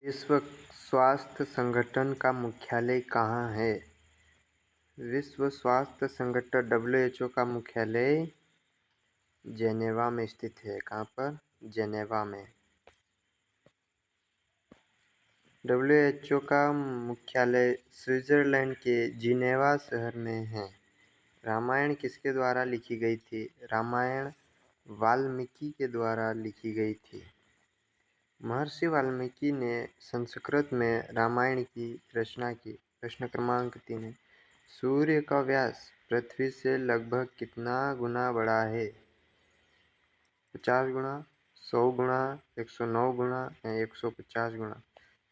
विश्व स्वास्थ्य संगठन का मुख्यालय कहाँ है? विश्व स्वास्थ्य संगठन WHO का मुख्यालय जेनेवा में स्थित है। कहाँ पर? जेनेवा में। WHO का मुख्यालय स्विट्जरलैंड के जिनेवा शहर में है। रामायण किसके द्वारा लिखी गई थी? रामायण वाल्मीकि के द्वारा लिखी गई थी। महर्षि वाल्मीकि ने संस्कृत में रामायण की रचना की। प्रश्न क्रमांक 3 है, सूर्य का व्यास पृथ्वी से लगभग कितना गुना बड़ा है? 50 गुना, 100 गुना, 109 गुना या 150 गुना?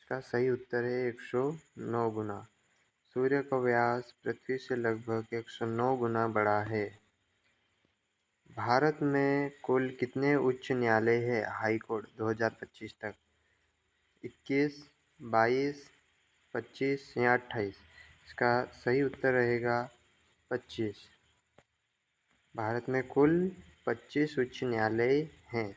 इसका सही उत्तर है 109 गुना। सूर्य का व्यास पृथ्वी से लगभग 109 गुना बड़ा है। भारत में कुल कितने उच्च न्यायालय है? हाई कोर्ट 2025 तक 21, 22, 25 या 28? इसका सही उत्तर रहेगा 25। भारत में कुल 25 उच्च न्यायालय हैं।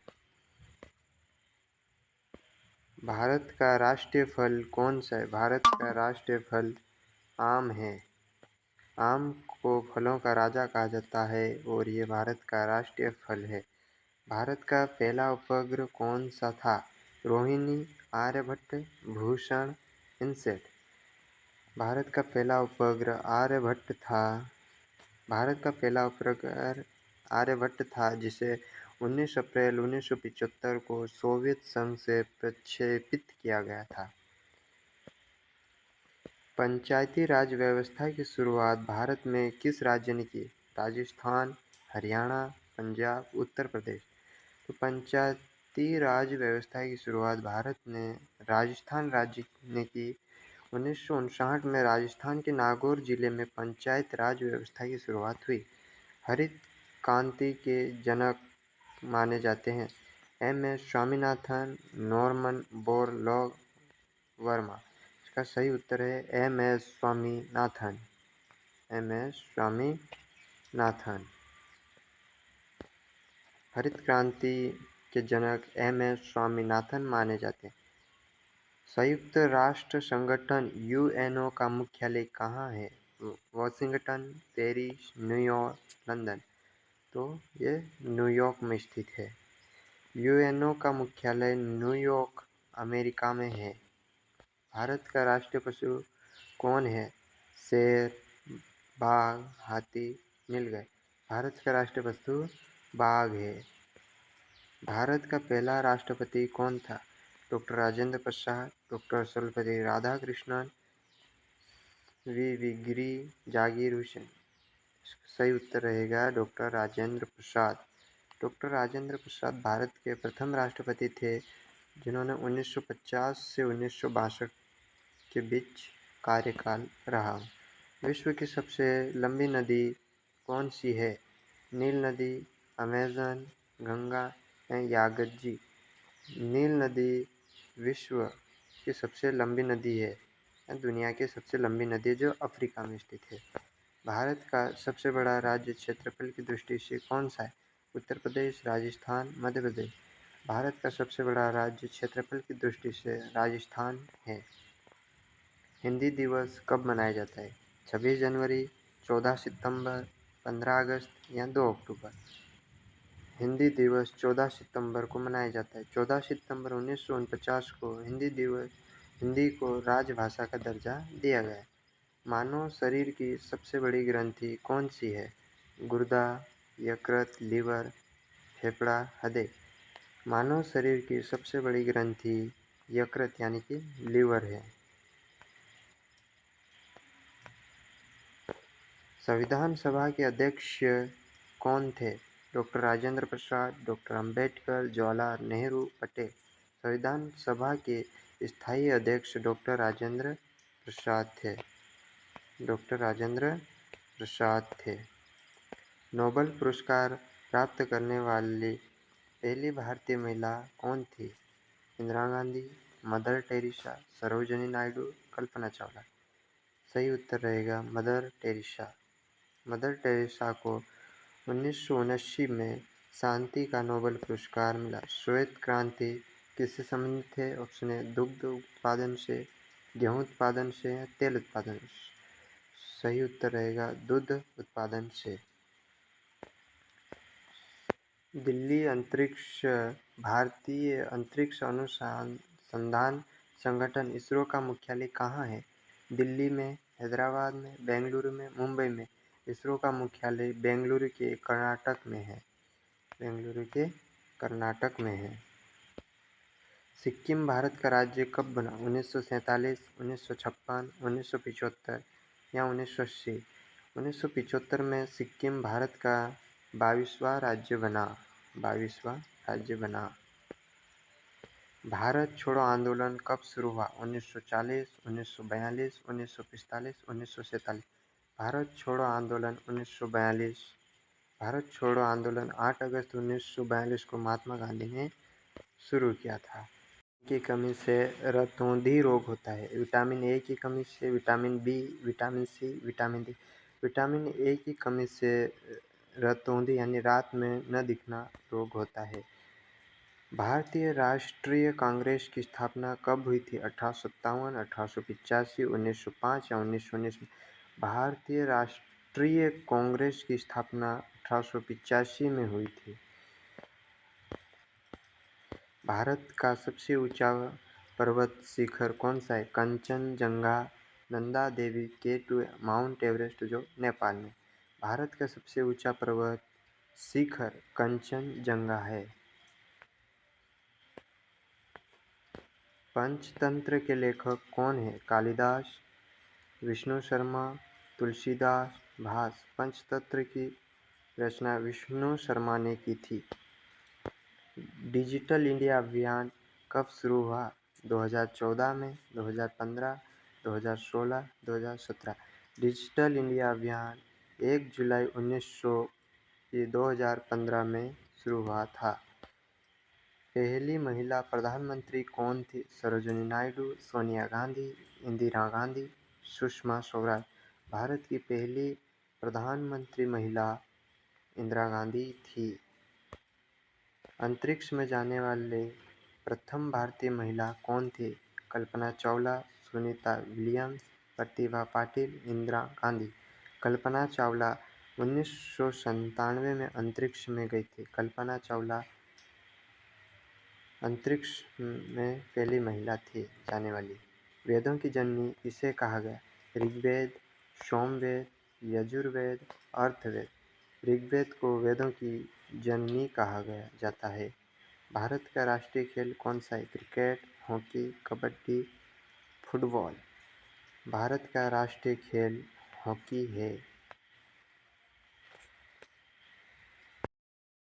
भारत का राष्ट्रीय फल कौन सा है? भारत का राष्ट्रीय फल आम है। आम को फलों का राजा कहा जाता है और ये भारत का राष्ट्रीय फल है। भारत का पहला उपग्रह कौन सा था? रोहिणी, आर्यभट्ट, भूषण, इनसेट? भारत का पहला उपग्रह आर्यभट्ट था। भारत का पहला उपग्रह आर्यभट्ट था, जिसे 19 अप्रैल 1975 को सोवियत संघ से प्रक्षेपित किया गया था। पंचायती राज व्यवस्था की शुरुआत भारत में किस राज्य ने की? राजस्थान, हरियाणा, पंजाब, उत्तर प्रदेश? तो पंचायती राज व्यवस्था की शुरुआत भारत ने राजस्थान राज्य ने की। 1959 में राजस्थान के नागौर जिले में पंचायत राज व्यवस्था की शुरुआत हुई। हरित क्रांति के जनक माने जाते हैं MS Swaminathan, Norman Borlaug Verma? इसका सही उत्तर है MS स्वामीनाथन। MS स्वामीनाथन। हरित क्रांति के जनक MS स्वामीनाथन माने जाते हैं। संयुक्त राष्ट्र संगठन UNO का मुख्यालय कहाँ है? Washington, Paris, New York, London? तो ये न्यूयॉर्क में स्थित है। UNO का मुख्यालय न्यूयॉर्क, अमेरिका में है। भारत का राष्ट्रीय पशु कौन है? शेर, बाघ, हाथी? मिल गए। भारत का राष्ट्रीय पशु बाघ है। भारत का पहला राष्ट्रपति कौन था? Doctor Rajendra Prasad, doctor Sarvepalli Radhakrishnan, V Giri Zakir Hussain? सही उत्तर रहेगा डॉक्टर राजेंद्र प्रसाद। डॉक्टर राजेंद्र प्रसाद भारत के प्रथम राष्ट्रपति थे, जिन्होंने 1950 से 1962 के बीच कार्यकाल रहा। विश्व की सबसे लंबी नदी कौन सी है? नील नदी, अमेज़न, गंगा या यागजी? नील नदी विश्व की सबसे लंबी नदी है। दुनिया की सबसे लंबी नदी है, जो अफ्रीका में स्थित है। भारत का सबसे बड़ा राज्य क्षेत्रफल की दृष्टि से कौन सा है? उत्तर प्रदेश, राजस्थान, मध्य प्रदेश? भारत का सबसे बड़ा राज्य क्षेत्रफल की दृष्टि से राजस्थान है। हिंदी दिवस कब मनाया जाता है? 26 जनवरी, 14 सितंबर, 15 अगस्त या 2 अक्टूबर? हिंदी दिवस 14 सितंबर को मनाया जाता है। 14 सितंबर 1949 को हिंदी को राजभाषा का दर्जा दिया गया। मानव शरीर की सबसे बड़ी ग्रंथि कौन सी है? गुर्दा, यकृत, लीवर, फेफड़ा, हृदय? मानव शरीर की सबसे बड़ी ग्रंथि यकृत यानी कि लीवर है। संविधान सभा के अध्यक्ष कौन थे? Doctor Rajendra Prasad, doctor Ambedkar, Jawaharlal Nehru, Patel? संविधान सभा के स्थायी अध्यक्ष डॉक्टर राजेंद्र प्रसाद थे। डॉक्टर राजेंद्र प्रसाद थे। नोबेल पुरस्कार प्राप्त करने वाली पहली भारतीय महिला कौन थी? Indira Gandhi, mother Teresa, Sarojini Naidu, Kalpana Chawla? सही उत्तर रहेगा मदर टेरेसा। मदर टेरेसा को 1979 में शांति का नोबेल पुरस्कार मिला। श्वेत क्रांति किससे संबंधित है? ऑप्शन ए दुग्ध उत्पादन से, गेहूं उत्पादन से या तेल उत्पादन से। सही उत्तर रहेगा दूध उत्पादन से। दिल्ली अंतरिक्ष भारतीय अंतरिक्ष अनुसंधान संगठन इसरो का मुख्यालय कहाँ है? दिल्ली में, हैदराबाद में, बेंगलुरु में, मुंबई में। इसरो का मुख्यालय बेंगलुरु के कर्नाटक में है। बेंगलुरु के कर्नाटक में है। सिक्किम भारत का राज्य कब बना? 1947, 1956, 1975 या 1980। 1975 में सिक्किम भारत का 22वां राज्य बना। 22वां राज्य बना। भारत छोड़ो आंदोलन कब शुरू हुआ? 1940, 1942, 1945, 1947। भारत छोड़ो आंदोलन 1942। भारत छोड़ो आंदोलन 8 अगस्त 1942 को महात्मा गांधी ने शुरू किया था। की कमी से रतौंधी रोग होता है? विटामिन ए की कमी से, vitamin B, vitamin C, vitamin D. Vitamin A की कमी से रतौंधी यानी रात में न दिखना रोग होता है। भारतीय राष्ट्रीय कांग्रेस की स्थापना कब हुई थी? 1857, 1885, 1905 या 1919 में। भारतीय राष्ट्रीय कांग्रेस की स्थापना 1885 में हुई थी। भारत का सबसे ऊंचा पर्वत शिखर कौन सा है? Kanchenjunga, Nanda Devi, K2 mount Everest जो नेपाल में। भारत का सबसे ऊंचा पर्वत शिखर कंचनजंगा है। पंचतंत्र के लेखक कौन है? कालिदास, विष्णु शर्मा, तुलसीदास, भास। पंचतंत्र की रचना विष्णु शर्मा ने की थी। डिजिटल इंडिया अभियान कब शुरू हुआ? 2014 में, 2015, 2016, 2017। डिजिटल इंडिया अभियान 1 जुलाई 2015 में शुरू हुआ था। पहली महिला प्रधानमंत्री कौन थी? सरोजिनी नायडू, सोनिया गांधी, इंदिरा गांधी, सुषमा स्वराज। भारत की पहली प्रधानमंत्री महिला इंदिरा गांधी थी। अंतरिक्ष में जाने वाले प्रथम भारतीय महिला कौन थी? कल्पना चावला, सुनीता विलियम्स, प्रतिभा पाटिल, इंदिरा गांधी। कल्पना चावला 1997 में अंतरिक्ष में गई थी। कल्पना चावला अंतरिक्ष में पहली महिला थी जाने वाली। वेदों की जननी किसे कहा गया? ऋग्वेद, सोमवेद, यजुर्वेद, अर्थवेद। ऋग्वेद को वेदों की जननी कहा गया जाता है। भारत का राष्ट्रीय खेल कौन सा है? Cricket, hockey, kabaddi, football. Bharat का राष्ट्रीय खेल हॉकी है।